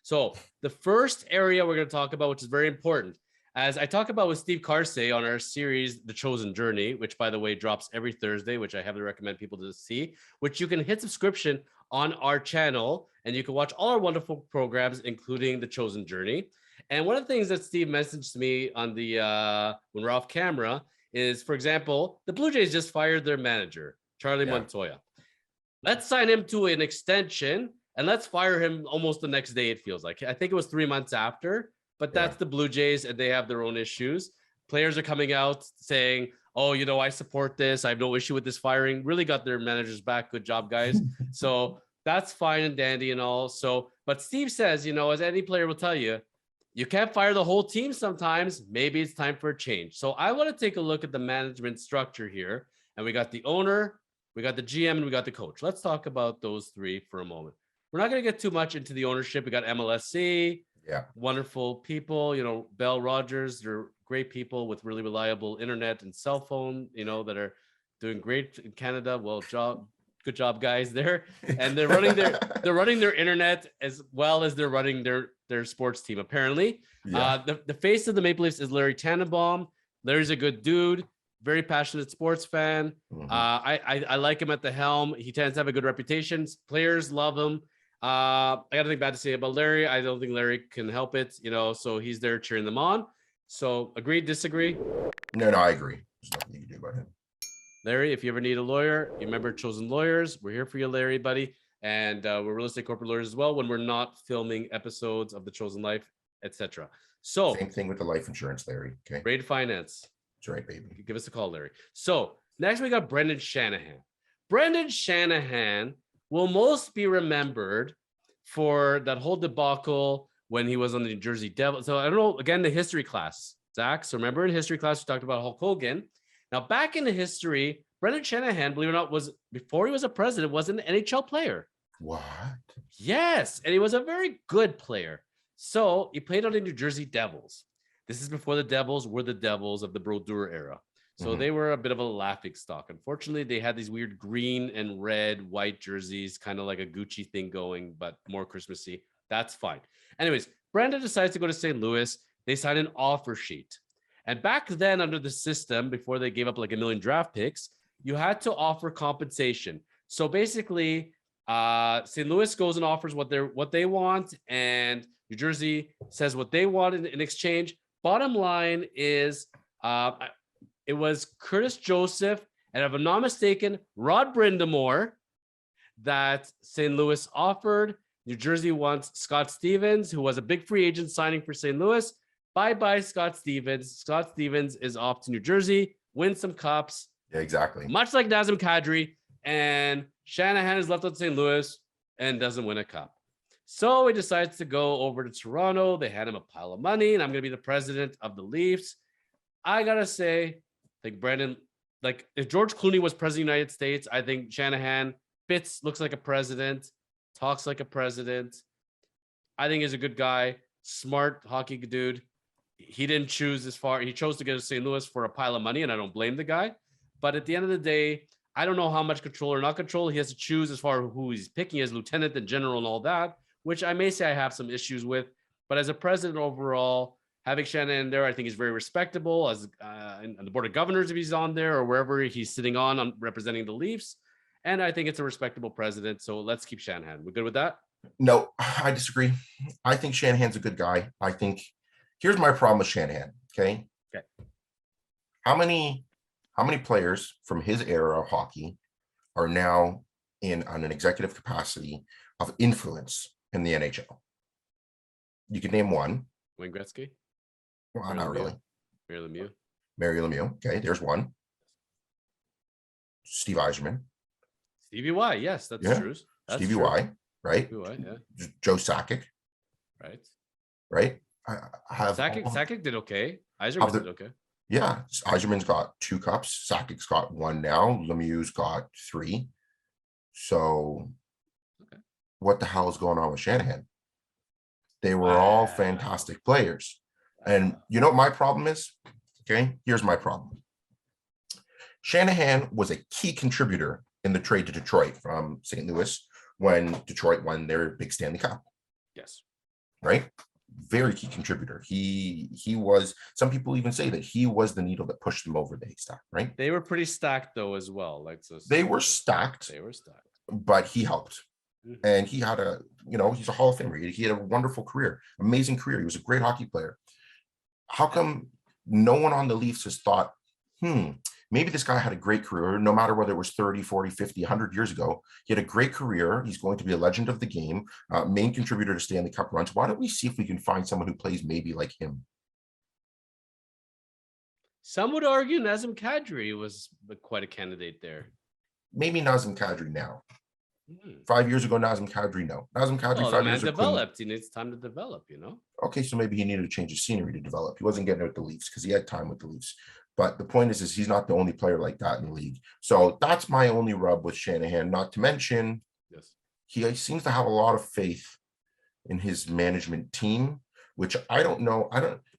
So the first area we're going to talk about, which is very important, as I talk about with Steve Carsey on our series, The Chosen Journey, which, by the way, drops every Thursday, which I heavily recommend people to see, which you can hit subscription on our channel, and you can watch all our wonderful programs, including The Chosen Journey. And one of the things that Steve messaged to me on the when we're off camera is, for example, the Blue Jays just fired their manager, Charlie Montoya. Let's sign him to an extension, and let's fire him almost the next day, it feels like. I think it was 3 months after. But that's the Blue Jays, and they have their own issues. Players are coming out saying, oh, you know, I support this. I have no issue with this firing. Really got their managers back. Good job, guys. So that's fine and dandy and all. So, but Steve says, you know, as any player will tell you, you can't fire the whole team sometimes. Maybe it's time for a change. So I want to take a look at the management structure here. And we got the owner, we got the GM, and we got the coach. Let's talk about those three for a moment. We're not going to get too much into the ownership. We got MLSC. Yeah. Wonderful people, you know, Bell Rogers, they're great people with really reliable internet and cell phone, you know, that are doing great in Canada. Well, good job, guys there. And they're running their internet as well as they're running their sports team, apparently. Yeah. The face of the Maple Leafs is Larry Tannenbaum. Larry's a good dude, very passionate sports fan. Mm-hmm. I like him at the helm. He tends to have a good reputation. Players love him. I got nothing bad to say about Larry. I don't think Larry can help it, you know, so he's there cheering them on. So agree, disagree? No, I agree. There's nothing you can do about him. Larry, if you ever need a lawyer, you remember Chosen Lawyers. We're here for you, Larry, buddy. And we're real estate corporate lawyers as well when we're not filming episodes of The Chosen Life, etc. So same thing with the life insurance, Larry. Okay. Rain Finance. That's right, baby. Give us a call, Larry. So next we got Brendan Shanahan. Brendan Shanahan will most be remembered for that whole debacle when he was on the New Jersey Devils. So I don't know, again, the history class, Zach. So remember in history class, we talked about Hulk Hogan. Now back in the history, Brendan Shanahan, believe it or not, was, before he was a president, was an NHL player. What? Yes, and he was a very good player. So he played on the New Jersey Devils. This is before the Devils were the Devils of the Brodeur era. So they were a bit of a laughing stock. Unfortunately, they had these weird green and red, white jerseys, kind of like a Gucci thing going, but more Christmassy. That's fine. Anyways, Brandon decides to go to St. Louis. They sign an offer sheet. And back then, under the system, before they gave up like 1 million draft picks, you had to offer compensation. So basically, St. Louis goes and offers what they want, and New Jersey says what they want in exchange. Bottom line is, it was Curtis Joseph, and if I'm not mistaken, Rod Brindamore that St. Louis offered. New Jersey wants Scott Stevens, who was a big free agent signing for St. Louis. Bye-bye, Scott Stevens. Scott Stevens is off to New Jersey, win some cups. Yeah, exactly. Much like Nazem Kadri, and Shanahan is left out St. Louis and doesn't win a cup. So he decides to go over to Toronto. They hand him a pile of money, and I'm going to be the president of the Leafs. I got to say, like Brandon, like if George Clooney was president of the United States, I think Shanahan looks like a president, talks like a president. I think he's a good guy, smart hockey dude. He didn't choose as far. He chose to go to St. Louis for a pile of money, and I don't blame the guy. But at the end of the day, I don't know how much control or not control he has to choose as far as who he's picking as lieutenant and general and all that, which I may say I have some issues with. But as a president overall, having Shanahan there, I think is very respectable as in the board of governors if he's on there or wherever he's sitting on representing the Leafs. And I think it's a respectable president. So let's keep Shanahan. We good with that? No, I disagree. I think Shanahan's a good guy. I think here's my problem with Shanahan. Okay. How many players from his era of hockey are now on an executive capacity of influence in the NHL? You can name one. Wayne Gretzky? Well, not really. Mary Lemieux. Okay, there's one. Steve Yzerman. Stevie Y. Yes, that's true. That's Stevie true. Y. Right. Stevie Y, yeah. Joe Sakic. Right. I have Sakic did okay. Yzerman did okay. Yeah, Yzerman's got 2 cups. Sakic's got 1 now. Lemieux's got 3. So, what the hell is going on with Shanahan? They were all fantastic players. And you know what my problem is? Okay, here's my problem. Shanahan was a key contributor in the trade to Detroit from St. Louis when Detroit won their big Stanley Cup. Yes. right? Very key contributor. He was, some people even say that he was the needle that pushed them over the haystack, right? They were pretty stacked though as well. They were stacked, but he helped. Mm-hmm. And he had he's a Hall of Famer. He had a wonderful career, amazing career. He was a great hockey player. How come no one on the Leafs has thought, maybe this guy had a great career, no matter whether it was 30, 40, 50, 100 years ago. He had a great career. He's going to be a legend of the game, main contributor to Stanley Cup runs. Why don't we see if we can find someone who plays maybe like him? Some would argue Nazem Kadri was quite a candidate there. Maybe Nazem Kadri now. 5 years ago, Nazem Kadri, no. Nazem Kadri, 5 years ago. Developed. He needs time to develop, Okay, so maybe he needed a change of scenery to develop. He wasn't getting out with the Leafs because he had time with the Leafs. But the point is he's not the only player like that in the league. So that's my only rub with Shanahan. Not to mention, he seems to have a lot of faith in his management team, which I don't know.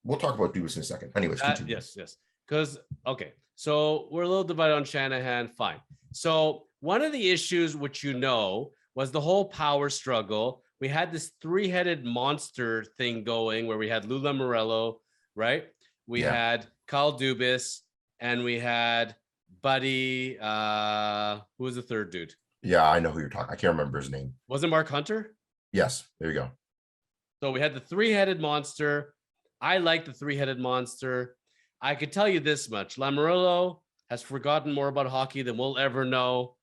We'll talk about Dubas in a second. Anyways, continue. Yes. Because, okay, so we're a little divided on Shanahan. Fine. So one of the issues, which was the whole power struggle. We had this three-headed monster thing going where we had Lou Lamoriello, right? We had Kyle Dubas, and we had Buddy. Who was the third dude? Yeah, I know who you're talking. I can't remember his name. Was it Mark Hunter? Yes, there you go. So we had the three-headed monster. I like the three-headed monster. I could tell you this much. Lamoriello has forgotten more about hockey than we'll ever know.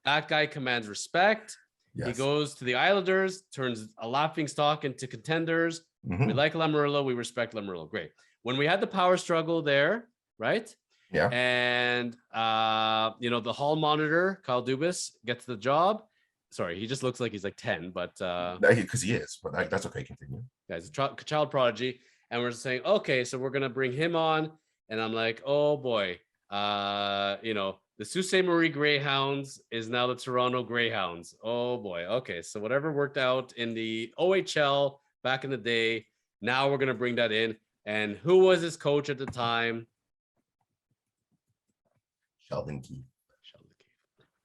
That guy commands respect. Yes. He goes to the Islanders, turns a laughing stock into contenders. Mm-hmm. We like Lamoriello. We respect Lamoriello. Great. When we had the power struggle there, right? Yeah. And, the hall monitor, Kyle Dubas, gets the job. Sorry, he just looks like he's like 10, but... Because he is, but that's okay. Continue. Yeah, he's a child prodigy. And we're saying, okay, so we're going to bring him on. And I'm like, oh, boy. The Sault Ste. Marie Greyhounds is now the Toronto Greyhounds. Oh, boy. Okay, so whatever worked out in the OHL back in the day, now we're going to bring that in. And who was his coach at the time? Sheldon Keefe.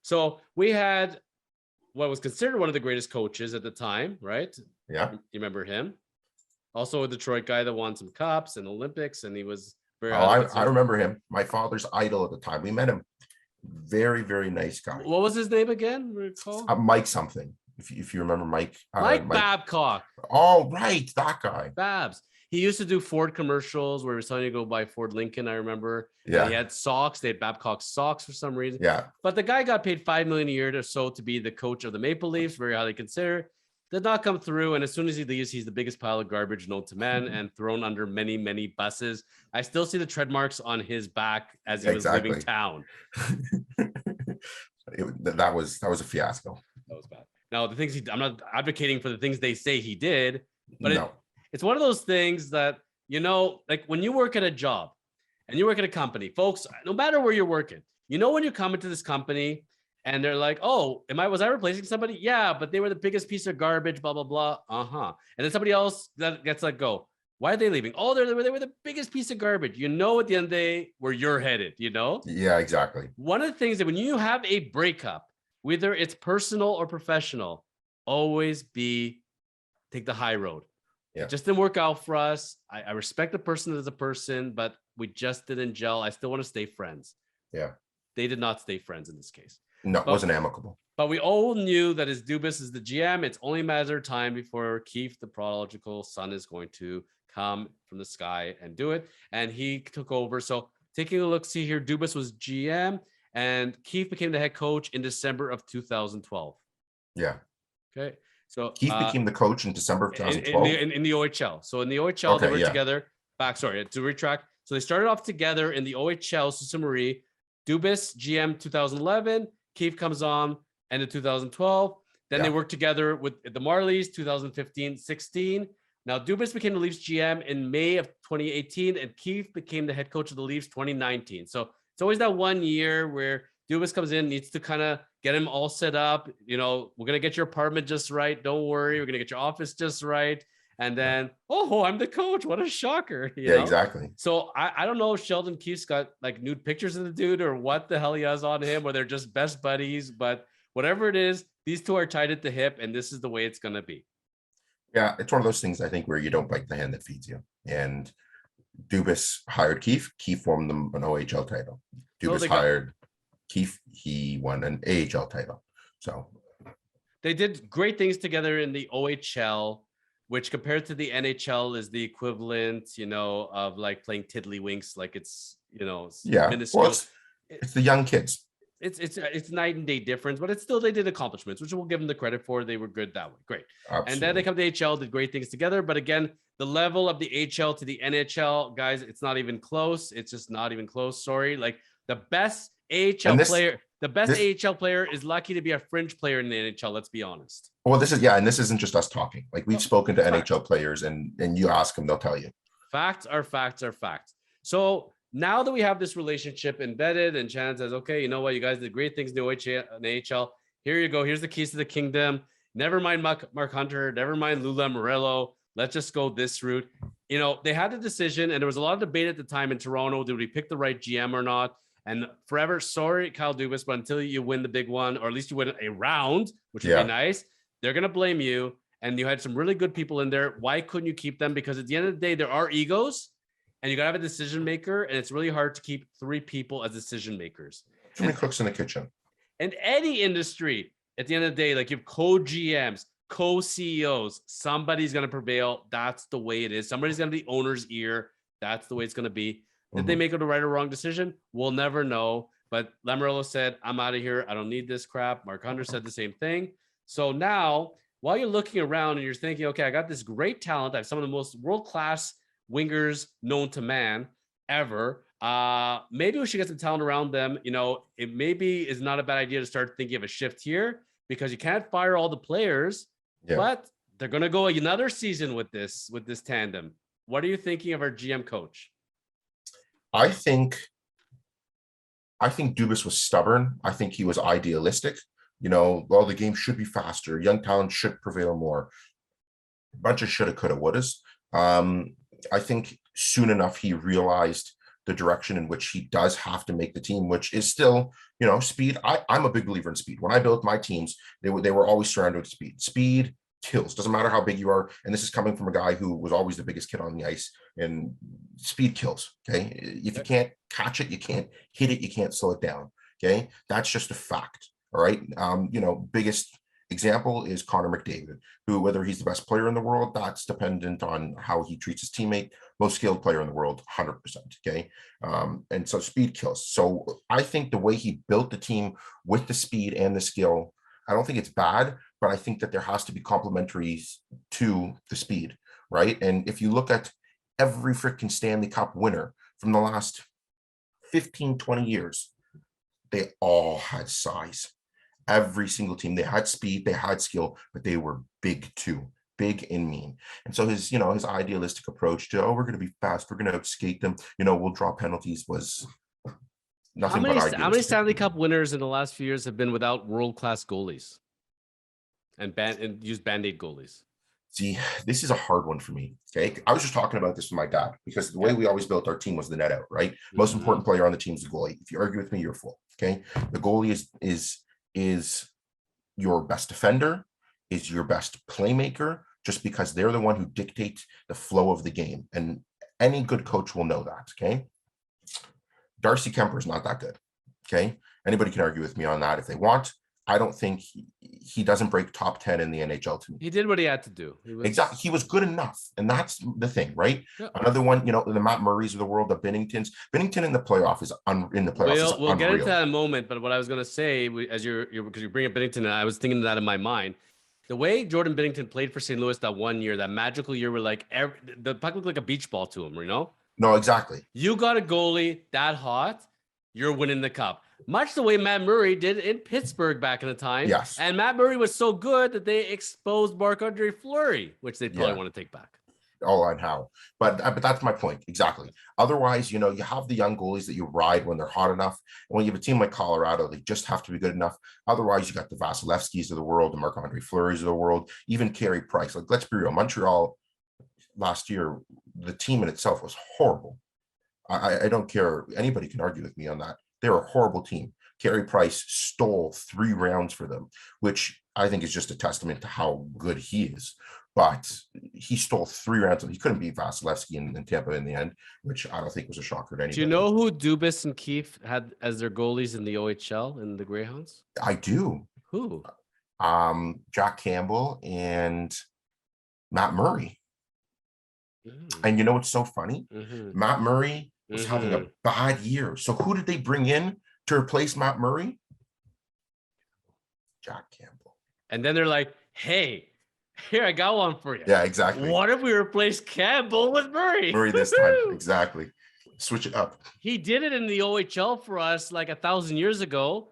So we had what was considered one of the greatest coaches at the time, right? Yeah. You remember him? Also a Detroit guy that won some cups and Olympics, and he was very... I remember him. My father's idol at the time. We met him. Very, very nice guy. What was his name again? Mike something. If you remember Mike. Mike Babcock. Oh, right. That guy. Babs. He used to do Ford commercials where he was telling you to go buy Ford Lincoln, I remember. Yeah. And he had socks. They had Babcock socks for some reason. Yeah. But the guy got paid $5 million a year or so to be the coach of the Maple Leafs, very highly considered. Did not come through. And as soon as he leaves, he's the biggest pile of garbage known to man and thrown under many, many buses. I still see the tread marks on his back as he was leaving town. That was a fiasco. That was bad. Now, the things I'm not advocating for the things they say he did, but it's one of those things that, like when you work at a job and you work at a company, folks, no matter where you're working, when you come into this company and they're like, oh, was I replacing somebody? Yeah, but they were the biggest piece of garbage, blah, blah, blah. And then somebody else that gets let go. Why are they leaving? Oh, they were the biggest piece of garbage. At the end of the day where you're headed, Yeah, exactly. One of the things that when you have a breakup, whether it's personal or professional, always take the high road. Yeah. It just didn't work out for us. I respect the person as a person, but we just didn't gel. I still want to stay friends. Yeah. They did not stay friends in this case. No, it wasn't amicable. But we all knew that as Dubas is the GM, it's only a matter of time before Keefe, the prodigal son, is going to come from the sky and do it. And he took over. So taking a look, see here, Dubas was GM and Keefe became the head coach in December of 2012. Yeah. Okay. So Keefe became the coach in December of 2012 in the OHL. So in the OHL, they were together. To retract. So they started off together in the OHL, Sault Ste. Marie. Dubas, GM 2011. Keefe comes on end of 2012. Then they worked together with the Marlies 2015-16. Now Dubas became the Leafs GM in May of 2018, and Keefe became the head coach of the Leafs 2019. So it's always that 1 year where Dubas comes in, needs to kind of get him all set up. We're going to get your apartment just right. Don't worry. We're going to get your office just right. And then, I'm the coach. What a shocker. You know? Exactly. So I don't know if Sheldon Keefe's got like nude pictures of the dude or what the hell he has on him, or they're just best buddies. But whatever it is, these two are tied at the hip, and this is the way it's going to be. Yeah, it's one of those things I think where you don't bite the hand that feeds you. And Dubas hired Keefe. Keefe won them an OHL title. So Dubas hired Keefe. He won an AHL title. So they did great things together in the OHL, which compared to the NHL is the equivalent, of like playing tiddlywinks, like it's, yeah, minuscule. well, it's the young kids. It's night and day difference, but it's still, they did accomplishments, which we'll give them the credit for. They were good that way. Great. Absolutely. And then they come to HL, did great things together. But again, the level of the HL to the NHL, guys, it's not even close. It's just not even close. Sorry. Like the best AHL player, AHL player is lucky to be a fringe player in the NHL. Let's be honest. Well, and this isn't just us talking. Like we've spoken to NHL players and you ask them, they'll tell you. Facts are facts are facts. So now that we have this relationship embedded and Shannon says, okay, you know what? You guys did great things in the AHL. Here you go. Here's the keys to the kingdom. Never mind Mark Hunter. Never mind Lou Lamoriello. Let's just go this route. They had the decision, and there was a lot of debate at the time in Toronto. Did we pick the right GM or not? And forever, sorry, Kyle Dubas, but until you win the big one, or at least you win a round, which would be nice, they're going to blame you. And you had some really good people in there. Why couldn't you keep them? Because at the end of the day, there are egos. And you got to have a decision maker, and it's really hard to keep three people as decision makers. Too many cooks in the kitchen. And any industry, at the end of the day, like you have co-GMs, co-CEOs, somebody's going to prevail. That's the way it is. Somebody's going to be the owner's ear. That's the way it's going to be. Did they make it the right or wrong decision? We'll never know. But Lamoriello said, I'm out of here. I don't need this crap. Mark Hunter said the same thing. So now, while you're looking around and you're thinking, okay, I got this great talent. I have some of the most world-class wingers known to man ever. Maybe we should get some talent around them. It maybe is not a bad idea to start thinking of a shift here because you can't fire all the players, but they're going to go another season with this tandem. What are you thinking of our GM coach? I think Dubas was stubborn. I think he was idealistic. The game should be faster. Young talent should prevail more. A bunch of shoulda, coulda, wouldas. I think soon enough he realized the direction in which he does have to make the team, which is still, speed. I'm a big believer in speed. When I built my teams, they were always surrounded with speed. Speed kills. Doesn't matter how big you are. And this is coming from a guy who was always the biggest kid on the ice. And speed kills. Okay. If you can't catch it, you can't hit it, you can't slow it down. Okay. That's just a fact. All right. Biggest example is Connor McDavid, who, whether he's the best player in the world, that's dependent on how he treats his teammate. Most skilled player in the world, 100%. Okay. And so speed kills. So I think the way he built the team with the speed and the skill, I don't think it's bad, but I think that there has to be complementaries to the speed, right? And if you look at every freaking Stanley Cup winner from the last 15, 20 years, they all had size. Every single team, they had speed, they had skill, but they were big too, big and mean. And so his idealistic approach to, we're going to be fast, we're going to skate them, we'll draw penalties was nothing but idealistic. How many Stanley Cup winners in the last few years have been without world-class goalies and used Band-Aid goalies? See, this is a hard one for me. Okay. I was just talking about this with my dad because the way we always built our team was the net out, right? Most important player on the team is the goalie. If you argue with me, you're a fool. Okay. The goalie is your best defender, is your best playmaker, just because they're the one who dictates the flow of the game. And any good coach will know that. Okay. Darcy Kemper is not that good. Okay. Anybody can argue with me on that if they want. I don't think he doesn't break top 10 in the NHL to me. He did what he had to do. Exactly. He was good enough. And that's the thing, right? Yeah. Another one, the Matt Murrays of the world, the Binningtons. Binnington in the playoff is We'll get into that in a moment. But what I was going to say, because you bring up Binnington, and I was thinking that in my mind, the way Jordan Binnington played for St. Louis that one year, that magical year where the puck looked like a beach ball to him, No, exactly. You got a goalie that hot, you're winning the cup. Much the way Matt Murray did in Pittsburgh back in the time. Yes. And Matt Murray was so good that they exposed Marc-Andre Fleury, which they probably want to take back. Oh, and how? But that's my point. Exactly. Otherwise, you have the young goalies that you ride when they're hot enough. And when you have a team like Colorado, they just have to be good enough. Otherwise, you got the Vasilevskis of the world, the Marc-Andre Fleury's of the world, even Carey Price. Like, let's be real. Montreal last year, the team in itself was horrible. I don't care. Anybody can argue with me on that. They're a horrible team. Carey Price stole 3 rounds for them, which I think is just a testament to how good he is, but he stole 3 rounds. He couldn't beat Vasilevsky in Tampa in the end, which I don't think was a shocker to anybody. Do you know who Dubas and Keefe had as their goalies in the OHL in the Greyhounds? I do. Who? Jack Campbell and Matt Murray. And you know what's so funny? Matt Murray was having a bad year. So who did they bring in to replace Matt Murray? Jack Campbell. And then they're like, hey, here, I got one for you. Yeah, exactly. What if we replace Campbell with Murray? Murray this time. Exactly. Switch it up. He did it in the OHL for us like 1,000 years ago.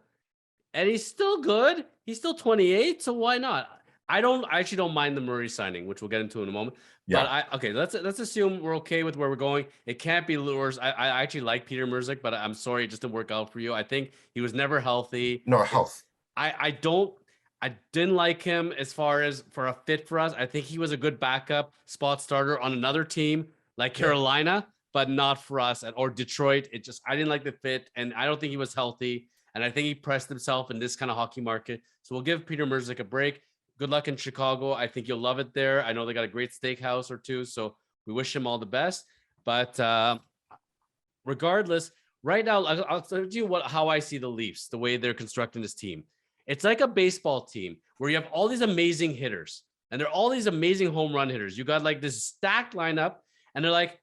And he's still good. He's still 28. So why not? I actually don't mind the Murray signing, which we'll get into in a moment. Yeah. But let's assume we're okay with where we're going. It can't be Lures. I actually like Petr Mrazek, but I'm sorry it just didn't work out for you. I think he was never healthy. No health. I didn't like him as far as for a fit for us. I think he was a good backup spot starter on another team like Carolina, but not for us or Detroit. I didn't like the fit, and I don't think he was healthy. And I think he pressed himself in this kind of hockey market. So we'll give Petr Mrazek a break. Good luck in Chicago. I think you'll love it there. I know they got a great steakhouse or two, so we wish him all the best. But regardless, right now, I'll tell you how I see the Leafs, the way they're constructing this team. It's like a baseball team where you have all these amazing hitters, and they're all these amazing home run hitters. You got like this stacked lineup, and they're like,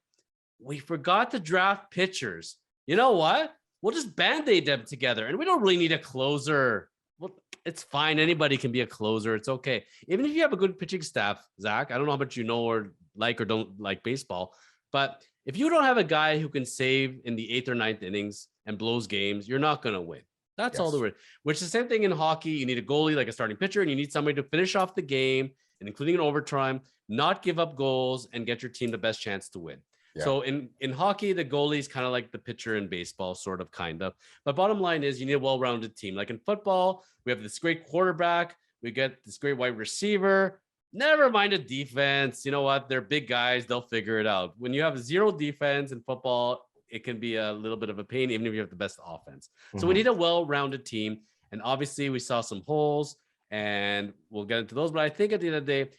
we forgot to draft pitchers. You know what? We'll just Band-Aid them together, and we don't really need a closer. Well, it's fine. Anybody can be a closer. It's okay. Even if you have a good pitching staff, Zach, I don't know how much you know or don't like baseball, but if you don't have a guy who can save in the 8th or 9th innings and blows games, you're not going to win. That's all there is. Which is the same thing in hockey. You need a goalie like a starting pitcher, and you need somebody to finish off the game, and including in overtime, not give up goals and get your team the best chance to win. Yeah. So in hockey, the goalie is kind of like the pitcher in baseball, sort of, kind of. But bottom line is you need a well-rounded team. Like in football, we have this great quarterback. We get this great wide receiver. Never mind a defense. You know what? They're big guys. They'll figure it out. When you have zero defense in football, it can be a little bit of a pain, even if you have the best offense. So we need a well-rounded team. And obviously, we saw some holes, and we'll get into those. But I think at the end of the day,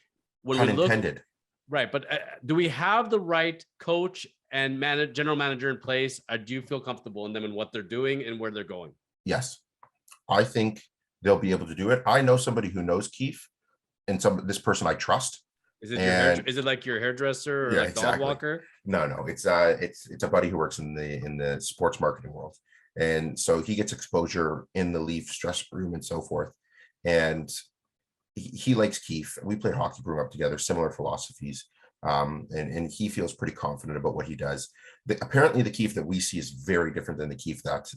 when we look... Right, but do we have the right coach and general manager in place? Do you feel comfortable in them and what they're doing and where they're going? Yes, I think they'll be able to do it. I know somebody who knows Keefe, and this person I trust. Is it is it like your hairdresser or dog walker? No, it's a buddy who works in the sports marketing world, and so he gets exposure in the Leafs dressing room and so forth, and he likes Keefe. We played hockey growing up together, similar philosophies. And he feels pretty confident about what he does. Apparently the Keefe that we see is very different than the Keefe that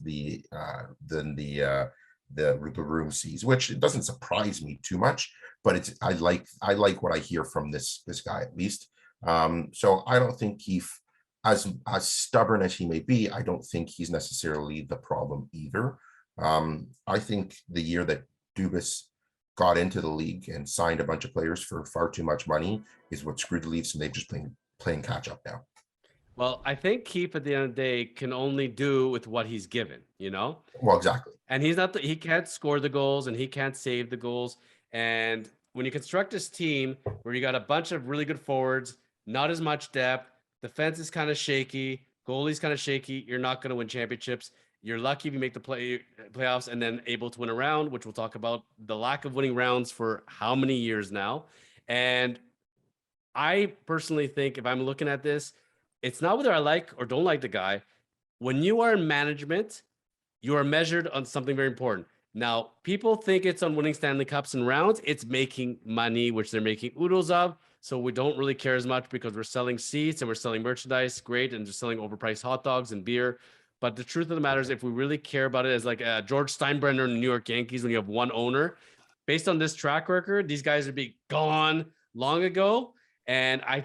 the room sees, which it doesn't surprise me too much, but I like what I hear from this guy at least. So I don't think Keefe, as stubborn as he may be, I don't think he's necessarily the problem either. I think the year that Dubas got into the league and signed a bunch of players for far too much money is what screwed the Leafs, and they've just playing catch up now. Well, I think Keefe at the end of the day can only do with what he's given, you know? Well, exactly. And he can't score the goals and he can't save the goals. And when you construct this team where you got a bunch of really good forwards, not as much depth, defense is kind of shaky, goalie's kind of shaky, you're not going to win championships. You're lucky if you make the playoffs and then able to win a round, which we'll talk about the lack of winning rounds for how many years now. And I personally think if I'm looking at this, it's not whether I like or don't like the guy. When you are in management, you are measured on something very important. Now, people think it's on winning Stanley Cups and rounds. It's making money, which they're making oodles of. So we don't really care as much because we're selling seats and we're selling merchandise. Great. And just selling overpriced hot dogs and beer. But the truth of the matter is, if we really care about it as like George Steinbrenner in the New York Yankees, when you have one owner, based on this track record, these guys would be gone long ago. And I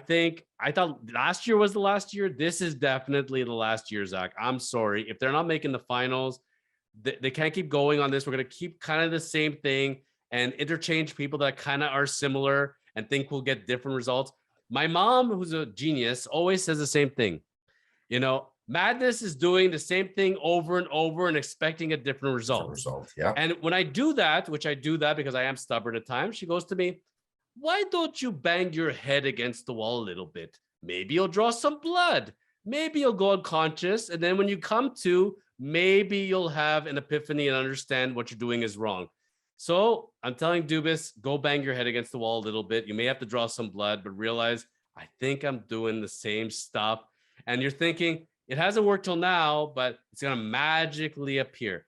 thought last year was the last year. This is definitely the last year, Zach. I'm sorry. If they're not making the finals, they can't keep going on this. We're going to keep kind of the same thing and interchange people that kind of are similar and think we'll get different results. My mom, who's a genius, always says the same thing. You know, madness is doing the same thing over and over and expecting a different result. Yeah. And when I do that, which I do that because I am stubborn at times, she goes to me, why don't you bang your head against the wall a little bit? Maybe you'll draw some blood. Maybe you'll go unconscious. And then when you come to, maybe you'll have an epiphany and understand what you're doing is wrong. So I'm telling Dubas, go bang your head against the wall a little bit. You may have to draw some blood, but realize, I think I'm doing the same stuff. And you're thinking, it hasn't worked till now, but it's going to magically appear.